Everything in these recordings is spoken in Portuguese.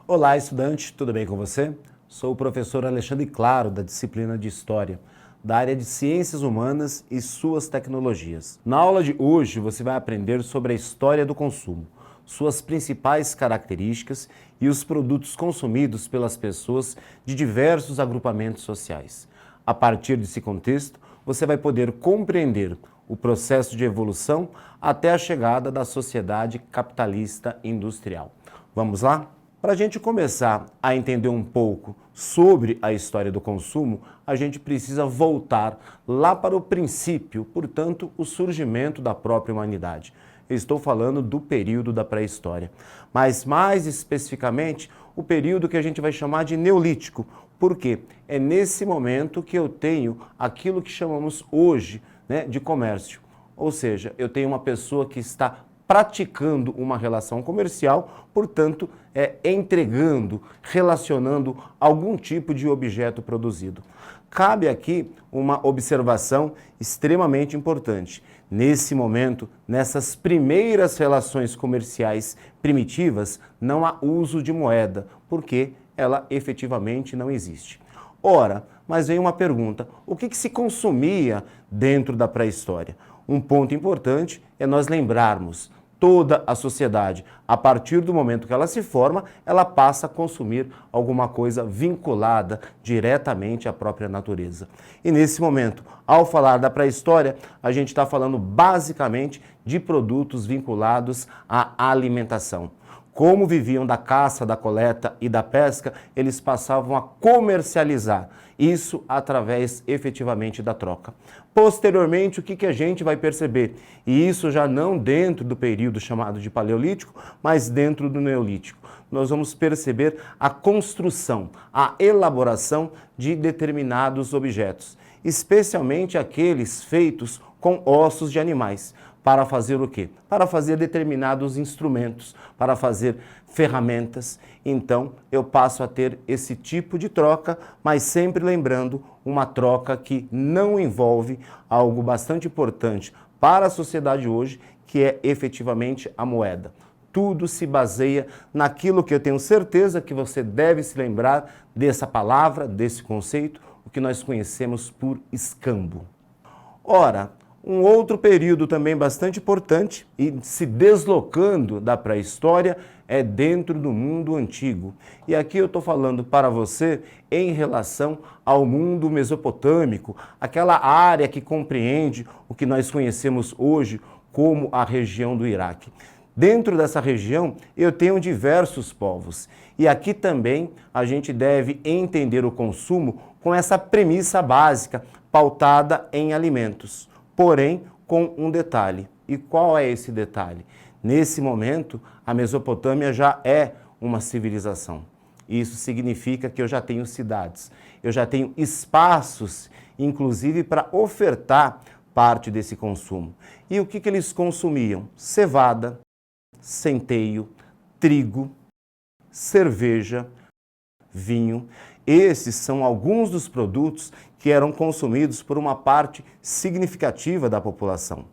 Olá, estudante, tudo bem com você? Sou o professor Alexandre Claro, da disciplina de História, da área de Ciências Humanas e suas tecnologias. Na aula de hoje, você vai aprender sobre a história do consumo, suas principais características e os produtos consumidos pelas pessoas de diversos agrupamentos sociais. A partir desse contexto, você vai poder compreender o processo de evolução até a chegada da sociedade capitalista industrial. Vamos lá? Para a gente começar a entender um pouco sobre a história do consumo, a gente precisa voltar lá para o princípio, portanto, o surgimento da própria humanidade. Eu estou falando do período da pré-história, mas mais especificamente o período que a gente vai chamar de Neolítico. Por quê? É nesse momento que eu tenho aquilo que chamamos hoje, de comércio. Ou seja, eu tenho uma pessoa que está praticando uma relação comercial, portanto, entregando, relacionando algum tipo de objeto produzido. Cabe aqui uma observação extremamente importante. Nesse momento, nessas primeiras relações comerciais primitivas, não há uso de moeda, porque ela efetivamente não existe. Ora, mas vem uma pergunta, o que se consumia dentro da pré-história? Um ponto importante é nós lembrarmos, toda a sociedade, a partir do momento que ela se forma, ela passa a consumir alguma coisa vinculada diretamente à própria natureza. E nesse momento, ao falar da pré-história, a gente está falando basicamente de produtos vinculados à alimentação. Como viviam da caça, da coleta e da pesca, eles passavam a comercializar, isso através efetivamente da troca. Posteriormente, o que a gente vai perceber? E isso já não dentro do período chamado de Paleolítico, mas dentro do Neolítico. Nós vamos perceber a construção, a elaboração de determinados objetos, especialmente aqueles feitos com ossos de animais. Para fazer o quê? Para fazer determinados instrumentos, para fazer ferramentas. Então, eu passo a ter esse tipo de troca, mas sempre lembrando uma troca que não envolve algo bastante importante para a sociedade hoje, que é efetivamente a moeda. Tudo se baseia naquilo que eu tenho certeza que você deve se lembrar dessa palavra, desse conceito, o que nós conhecemos por escambo. Ora, um outro período também bastante importante e se deslocando da pré-história é dentro do mundo antigo. E aqui eu estou falando para você em relação ao mundo mesopotâmico, aquela área que compreende o que nós conhecemos hoje como a região do Iraque. Dentro dessa região eu tenho diversos povos e aqui também a gente deve entender o consumo com essa premissa básica pautada em alimentos. Porém, com um detalhe. E qual é esse detalhe? Nesse momento, a Mesopotâmia já é uma civilização. Isso significa que eu já tenho cidades, eu já tenho espaços, inclusive para ofertar parte desse consumo. E o que eles consumiam? Cevada, centeio, trigo, cerveja, vinho. Esses são alguns dos produtos que eram consumidos por uma parte significativa da população.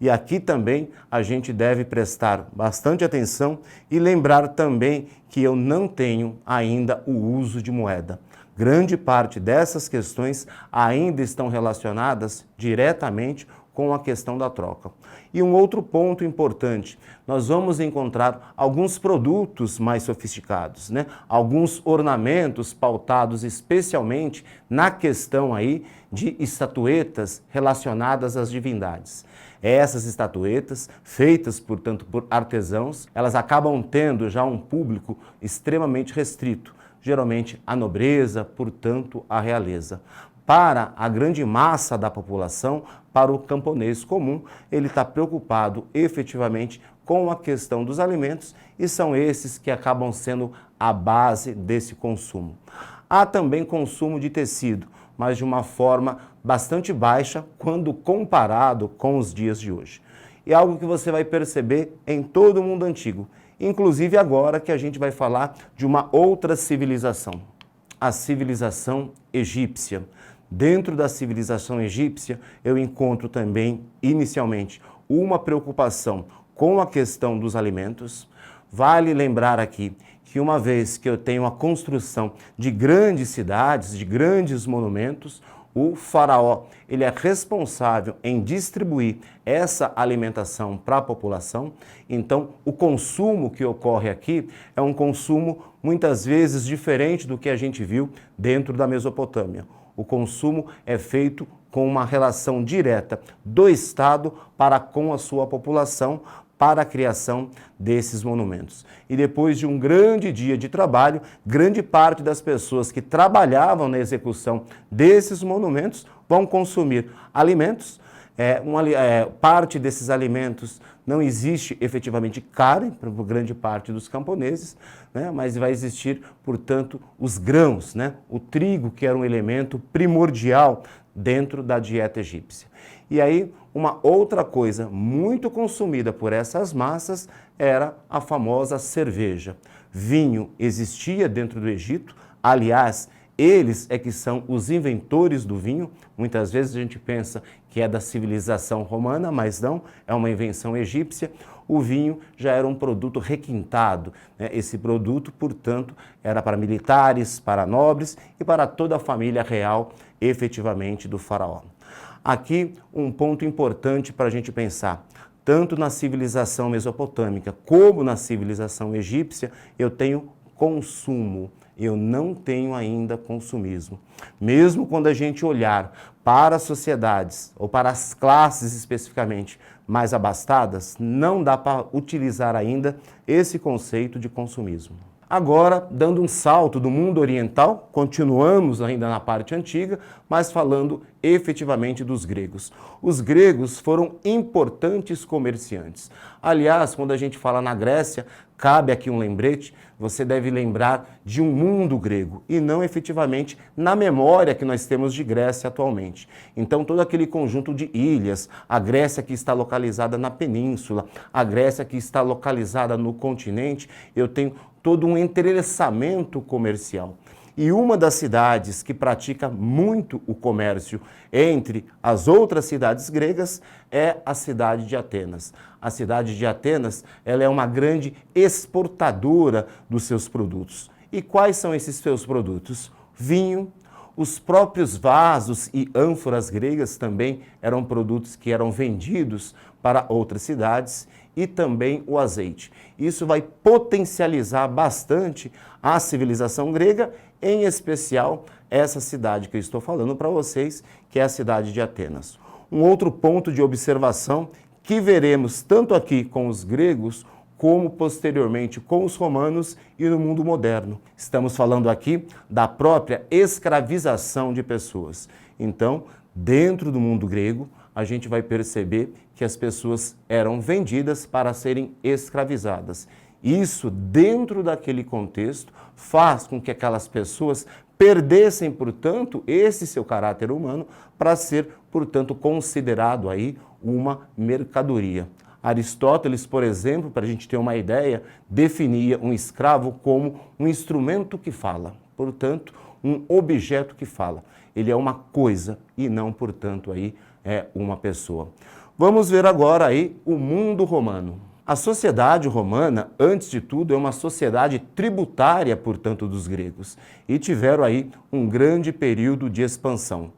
E aqui também a gente deve prestar bastante atenção e lembrar também que eu não tenho ainda o uso de moeda. Grande parte dessas questões ainda estão relacionadas diretamente com a questão da troca. E um outro ponto importante, nós vamos encontrar alguns produtos mais sofisticados, alguns ornamentos pautados especialmente na questão aí de estatuetas relacionadas às divindades. Essas estatuetas, feitas, portanto, por artesãos, elas acabam tendo já um público extremamente restrito, geralmente a nobreza, portanto, a realeza. Para a grande massa da população, para o camponês comum, ele está preocupado efetivamente com a questão dos alimentos e são esses que acabam sendo a base desse consumo. Há também consumo de tecido, mas de uma forma bastante baixa quando comparado com os dias de hoje. E algo que você vai perceber em todo o mundo antigo, inclusive agora que a gente vai falar de uma outra civilização, a civilização egípcia. Dentro da civilização egípcia, eu encontro também, inicialmente, uma preocupação com a questão dos alimentos, Vale lembrar aqui que uma vez que eu tenho a construção de grandes cidades, de grandes monumentos, o faraó ele é responsável em distribuir essa alimentação para a população. Então, o consumo que ocorre aqui é um consumo muitas vezes diferente do que a gente viu dentro da Mesopotâmia. O consumo é feito com uma relação direta do Estado para com a sua população, para a criação desses monumentos. E depois de um grande dia de trabalho, grande parte das pessoas que trabalhavam na execução desses monumentos vão consumir alimentos. Parte desses alimentos não existe efetivamente carne para grande parte dos camponeses, né? Mas vai existir, portanto, os grãos, né? O trigo, que era um elemento primordial dentro da dieta egípcia. E aí, uma outra coisa muito consumida por essas massas era a famosa cerveja. Vinho existia dentro do Egito, aliás, eles é que são os inventores do vinho. Muitas vezes a gente pensa que é da civilização romana, mas não, é uma invenção egípcia. O vinho já era um produto requintado, né? Esse produto, portanto, era para militares, para nobres e para toda a família real, efetivamente, do faraó. Aqui um ponto importante para a gente pensar. Tanto na civilização mesopotâmica como na civilização egípcia, eu tenho consumo. Eu não tenho ainda consumismo. Mesmo quando a gente olhar para as sociedades, ou para as classes especificamente mais abastadas, não dá para utilizar ainda esse conceito de consumismo. Agora, dando um salto do mundo oriental, continuamos ainda na parte antiga, mas falando efetivamente dos gregos. Os gregos foram importantes comerciantes. Aliás, quando a gente fala na Grécia, cabe aqui um lembrete, você deve lembrar de um mundo grego e não efetivamente na memória que nós temos de Grécia atualmente. Então, todo aquele conjunto de ilhas, a Grécia que está localizada na península, a Grécia que está localizada no continente, eu tenho todo um entrelaçamento comercial. E uma das cidades que pratica muito o comércio entre as outras cidades gregas é a cidade de Atenas. A cidade de Atenas, ela é uma grande exportadora dos seus produtos. E quais são esses seus produtos? Vinho, os próprios vasos e ânforas gregas também eram produtos que eram vendidos para outras cidades, e também o azeite. Isso vai potencializar bastante a civilização grega, em especial essa cidade que eu estou falando para vocês, que é a cidade de Atenas. Um outro ponto de observação que veremos tanto aqui com os gregos, como posteriormente com os romanos e no mundo moderno. Estamos falando aqui da própria escravização de pessoas. Então, dentro do mundo grego, a gente vai perceber que as pessoas eram vendidas para serem escravizadas. Isso, dentro daquele contexto, faz com que aquelas pessoas perdessem, portanto, esse seu caráter humano para ser, portanto, considerado aí uma mercadoria. Aristóteles, por exemplo, para a gente ter uma ideia, definia um escravo como um instrumento que fala, portanto, um objeto que fala. Ele é uma coisa e não, portanto, aí é uma pessoa. Vamos ver agora aí o mundo romano. A sociedade romana, antes de tudo, é uma sociedade tributária, portanto, dos gregos, e tiveram aí um grande período de expansão.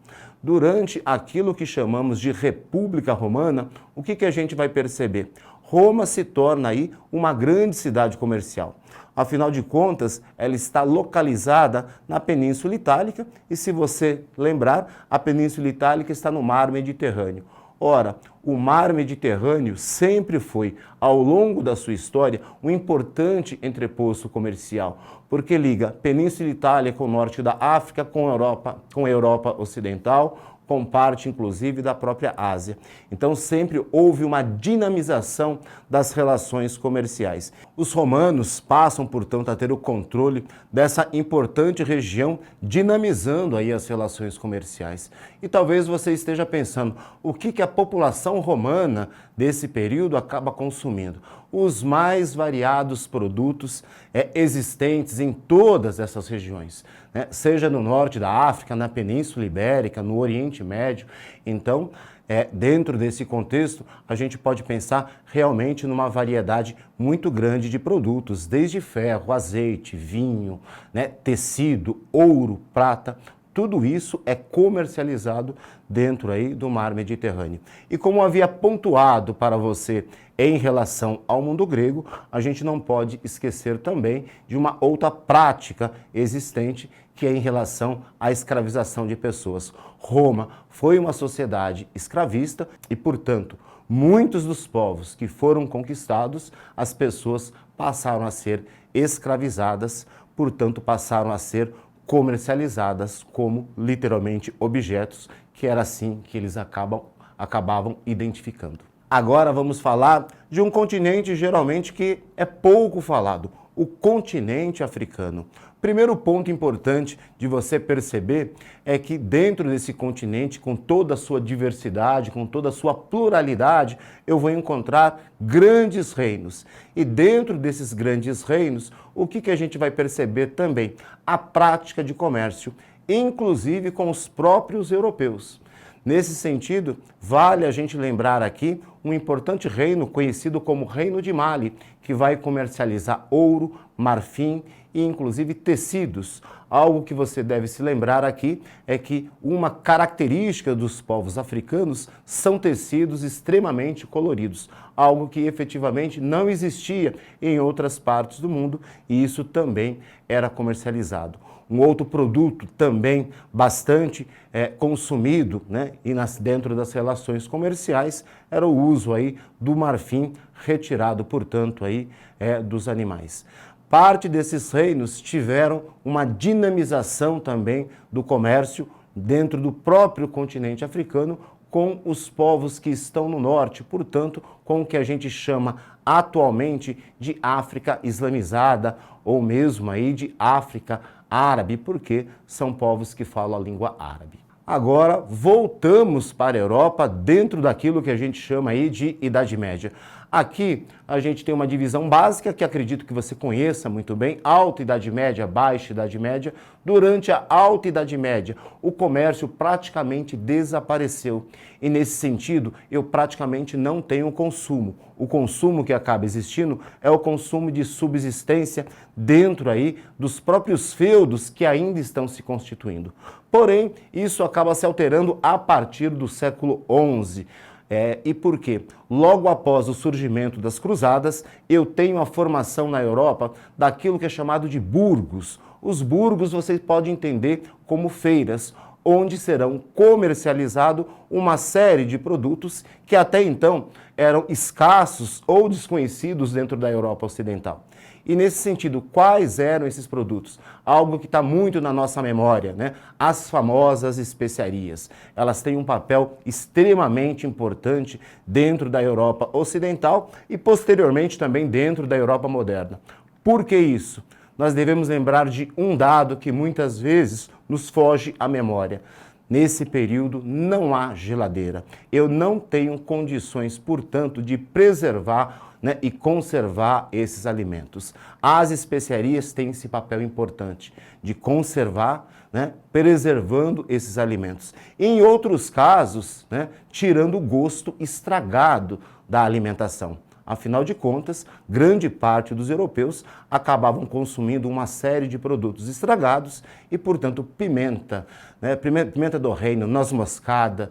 Durante aquilo que chamamos de República Romana, o que a gente vai perceber? Roma se torna aí uma grande cidade comercial. Afinal de contas, ela está localizada na Península Itálica e, se você lembrar, a Península Itálica está no Mar Mediterrâneo. Ora, o Mar Mediterrâneo sempre foi, ao longo da sua história, um importante entreposto comercial, porque liga a Península Itália com o norte da África, com a Europa Ocidental, com parte, inclusive, da própria Ásia. Então, sempre houve uma dinamização das relações comerciais. Os romanos passam, portanto, a ter o controle dessa importante região, dinamizando aí as relações comerciais. E talvez você esteja pensando, o que a população romana desse período acaba consumindo? Os mais variados produtos existentes em todas essas regiões, né? Seja no norte da África, na Península Ibérica, no Oriente Médio. Então, dentro desse contexto, a gente pode pensar realmente numa variedade muito grande de produtos, desde ferro, azeite, vinho, né, tecido, ouro, prata. Tudo isso é comercializado dentro aí do mar Mediterrâneo. E como havia pontuado para você em relação ao mundo grego, a gente não pode esquecer também de uma outra prática existente, que é em relação à escravização de pessoas. Roma foi uma sociedade escravista e, portanto, muitos dos povos que foram conquistados, as pessoas passaram a ser escravizadas, portanto, passaram a ser comercializadas como literalmente objetos, que era assim que eles acabavam identificando. Agora vamos falar de um continente geralmente que é pouco falado, o continente africano. Primeiro ponto importante de você perceber é que dentro desse continente, com toda a sua diversidade, com toda a sua pluralidade, eu vou encontrar grandes reinos. E dentro desses grandes reinos, o que a gente vai perceber também? A prática de comércio, inclusive com os próprios europeus. Nesse sentido, vale a gente lembrar aqui um importante reino conhecido como Reino de Mali, que vai comercializar ouro, marfim e inclusive tecidos. Algo que você deve se lembrar aqui é que uma característica dos povos africanos são tecidos extremamente coloridos, algo que efetivamente não existia em outras partes do mundo, e isso também era comercializado. Um outro produto também bastante consumido, né, e dentro das relações comerciais era o uso aí do marfim retirado, portanto, aí, dos animais. Parte desses reinos tiveram uma dinamização também do comércio dentro do próprio continente africano com os povos que estão no norte, portanto, com o que a gente chama atualmente de África islamizada ou mesmo aí de África árabe, porque são povos que falam a língua árabe. Agora, voltamos para a Europa dentro daquilo que a gente chama aí de Idade Média. Aqui a gente tem uma divisão básica que acredito que você conheça muito bem, Alta Idade Média, Baixa Idade Média. Durante a Alta Idade Média, o comércio praticamente desapareceu. E nesse sentido, eu praticamente não tenho consumo. O consumo que acaba existindo é o consumo de subsistência dentro aí dos próprios feudos que ainda estão se constituindo. Porém, isso acaba se alterando a partir do século XI. E por quê? Logo após o surgimento das cruzadas, eu tenho a formação na Europa daquilo que é chamado de burgos. Os burgos você pode entender como feiras, onde serão comercializados uma série de produtos que até então eram escassos ou desconhecidos dentro da Europa Ocidental. E nesse sentido, quais eram esses produtos? Algo que está muito na nossa memória, né? As famosas especiarias. Elas têm um papel extremamente importante dentro da Europa Ocidental e posteriormente também dentro da Europa moderna. Por que isso? Nós devemos lembrar de um dado que muitas vezes nos foge à memória. Nesse período não há geladeira. Eu não tenho condições, portanto, de preservar, né, e conservar esses alimentos. As especiarias têm esse papel importante de conservar, né, preservando esses alimentos. Em outros casos, né, tirando o gosto estragado da alimentação. Afinal de contas, grande parte dos europeus acabavam consumindo uma série de produtos estragados e, portanto, pimenta, né, pimenta do reino, noz moscada,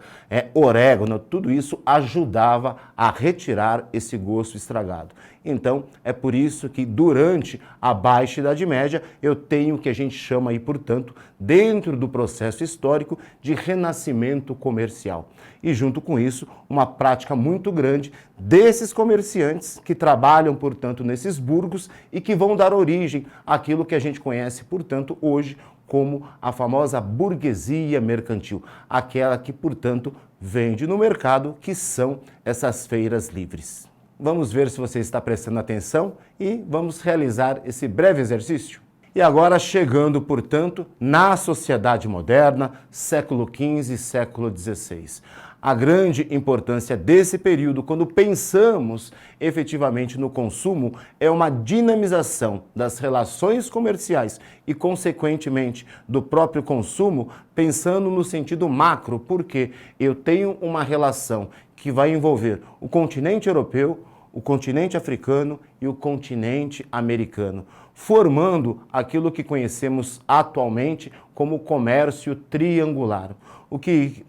orégano, tudo isso ajudava a retirar esse gosto estragado. Então, é por isso que durante a Baixa Idade Média eu tenho o que a gente chama aí, portanto, dentro do processo histórico de renascimento comercial. E junto com isso, uma prática muito grande desses comerciantes que trabalham, portanto, nesses burgos e que vão dar origem àquilo que a gente conhece, portanto, hoje como a famosa burguesia mercantil, aquela que, portanto, vende no mercado, que são essas feiras livres. Vamos ver se você está prestando atenção e vamos realizar esse breve exercício. E agora chegando, portanto, na sociedade moderna, século XV e século XVI. A grande importância desse período, quando pensamos efetivamente no consumo, é uma dinamização das relações comerciais e, consequentemente, do próprio consumo, pensando no sentido macro, porque eu tenho uma relação que vai envolver o continente europeu, o continente africano e o continente americano, formando aquilo que conhecemos atualmente como comércio triangular. O que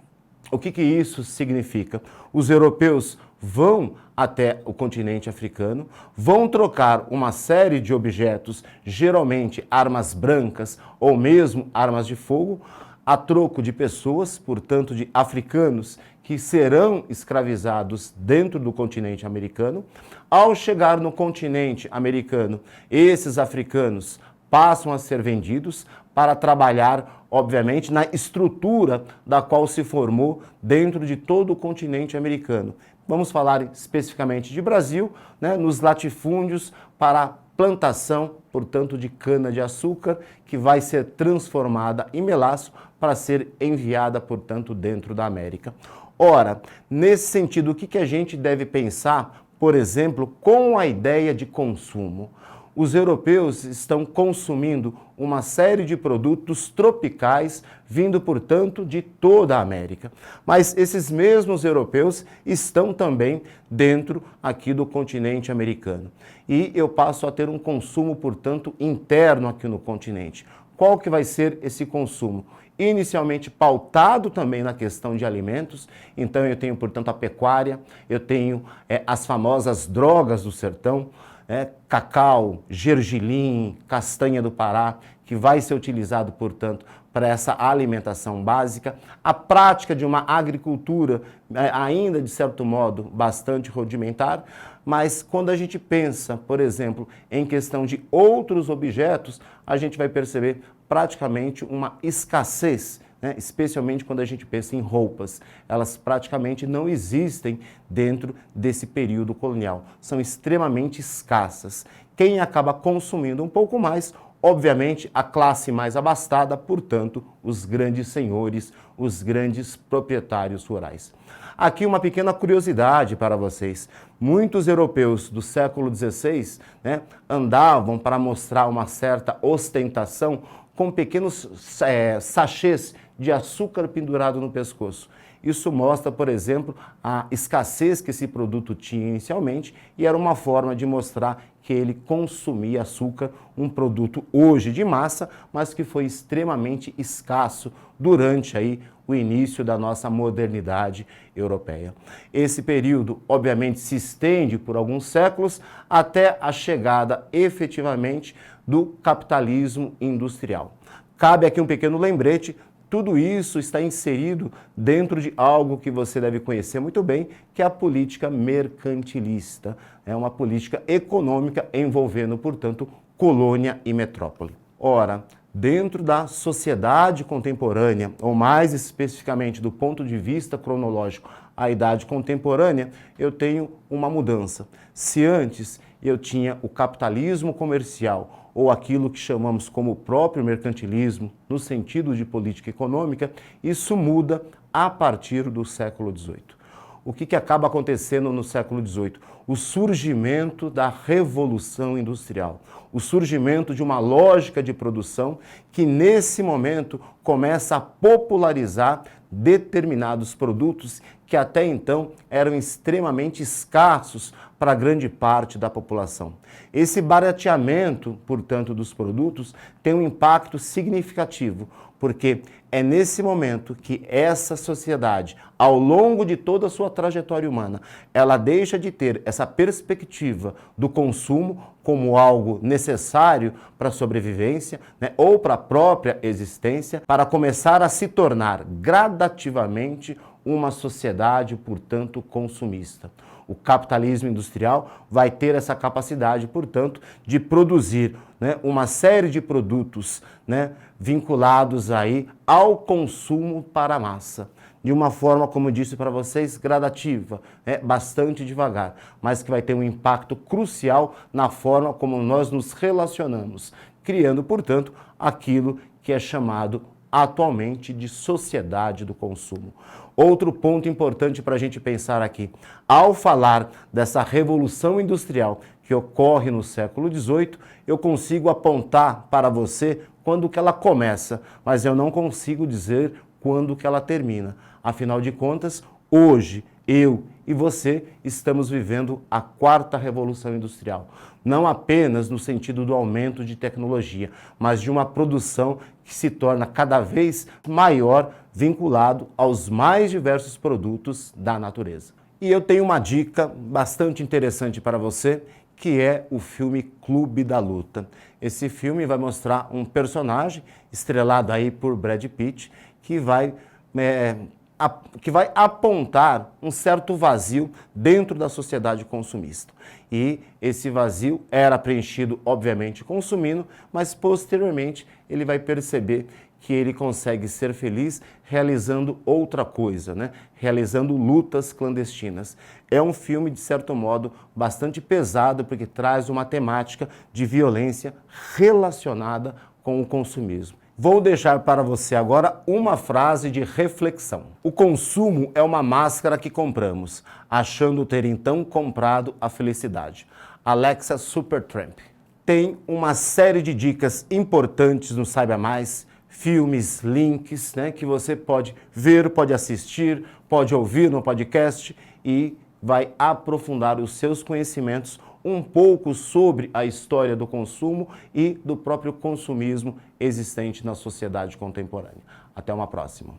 isso significa? Os europeus vão até o continente africano, vão trocar uma série de objetos, geralmente armas brancas ou mesmo armas de fogo, a troco de pessoas, portanto de africanos, que serão escravizados dentro do continente americano. Ao chegar no continente americano, esses africanos passam a ser vendidos para trabalhar, obviamente, na estrutura da qual se formou dentro de todo o continente americano. Vamos falar especificamente de Brasil, né, nos latifúndios para a plantação, portanto, de cana-de-açúcar, que vai ser transformada em melaço para ser enviada, portanto, dentro da América. Ora, nesse sentido, o que a gente deve pensar, por exemplo, com a ideia de consumo? Os europeus estão consumindo uma série de produtos tropicais, vindo, portanto, de toda a América. Mas esses mesmos europeus estão também dentro aqui do continente americano. E eu passo a ter um consumo, portanto, interno aqui no continente. Qual que vai ser esse consumo? Inicialmente pautado também na questão de alimentos, então eu tenho, portanto, a pecuária, eu tenho as famosas drogas do sertão, cacau, gergelim, castanha do Pará, que vai ser utilizado, portanto, para essa alimentação básica. A prática de uma agricultura ainda, de certo modo, bastante rudimentar, mas quando a gente pensa, por exemplo, em questão de outros objetos, a gente vai perceber praticamente uma escassez, né? Especialmente quando a gente pensa em roupas. Elas praticamente não existem dentro desse período colonial. São extremamente escassas. Quem acaba consumindo um pouco mais, obviamente, a classe mais abastada, portanto, os grandes senhores, os grandes proprietários rurais. Aqui uma pequena curiosidade para vocês. Muitos europeus do século XVI, né, andavam para mostrar uma certa ostentação com pequenos sachês de açúcar pendurado no pescoço. Isso mostra, por exemplo, a escassez que esse produto tinha inicialmente e era uma forma de mostrar que ele consumia açúcar, um produto hoje de massa, mas que foi extremamente escasso durante aí o início da nossa modernidade europeia. Esse período, obviamente, se estende por alguns séculos até a chegada efetivamente do capitalismo industrial. Cabe aqui um pequeno lembrete. Tudo isso está inserido dentro de algo que você deve conhecer muito bem, que é a política mercantilista. É uma política econômica envolvendo, portanto, colônia e metrópole. Ora, dentro da sociedade contemporânea, ou mais especificamente do ponto de vista cronológico, a idade contemporânea, eu tenho uma mudança. Se antes eu tinha o capitalismo comercial, ou aquilo que chamamos como próprio mercantilismo, no sentido de política econômica, isso muda a partir do século XVIII. O que acaba acontecendo no século XVIII? O surgimento da Revolução Industrial, o surgimento de uma lógica de produção que, nesse momento, começa a popularizar determinados produtos que até então eram extremamente escassos para grande parte da população. Esse barateamento, portanto, dos produtos tem um impacto significativo, porque é nesse momento que essa sociedade, ao longo de toda a sua trajetória humana, ela deixa de ter essa perspectiva do consumo como algo necessário para a sobrevivência, né, ou para a própria existência, para começar a se tornar gradativamente uma sociedade, portanto, consumista. O capitalismo industrial vai ter essa capacidade, portanto, de produzir, né, uma série de produtos, né, vinculados aí ao consumo para a massa. De uma forma, como eu disse para vocês, gradativa, bastante devagar, mas que vai ter um impacto crucial na forma como nós nos relacionamos, criando, portanto, aquilo que é chamado atualmente de sociedade do consumo. Outro ponto importante para a gente pensar aqui, ao falar dessa revolução industrial que ocorre no século XVIII, eu consigo apontar para você quando que ela começa, mas eu não consigo dizer quando que ela termina. Afinal de contas, hoje, eu e você estamos vivendo a quarta revolução industrial. Não apenas no sentido do aumento de tecnologia, mas de uma produção que se torna cada vez maior, vinculado aos mais diversos produtos da natureza. E eu tenho uma dica bastante interessante para você, que é o filme Clube da Luta. Esse filme vai mostrar um personagem estrelado aí por Brad Pitt, que vai apontar um certo vazio dentro da sociedade consumista. E esse vazio era preenchido, obviamente, consumindo, mas posteriormente ele vai perceber que ele consegue ser feliz realizando outra coisa, né? Realizando lutas clandestinas. É um filme, de certo modo, bastante pesado, porque traz uma temática de violência relacionada com o consumismo. Vou deixar para você agora uma frase de reflexão. O consumo é uma máscara que compramos, achando ter então comprado a felicidade. Alexa Supertramp. Tem uma série de dicas importantes no Saiba Mais, filmes, links, né, que você pode ver, pode assistir, pode ouvir no podcast e vai aprofundar os seus conhecimentos um pouco sobre a história do consumo e do próprio consumismo existente na sociedade contemporânea. Até uma próxima.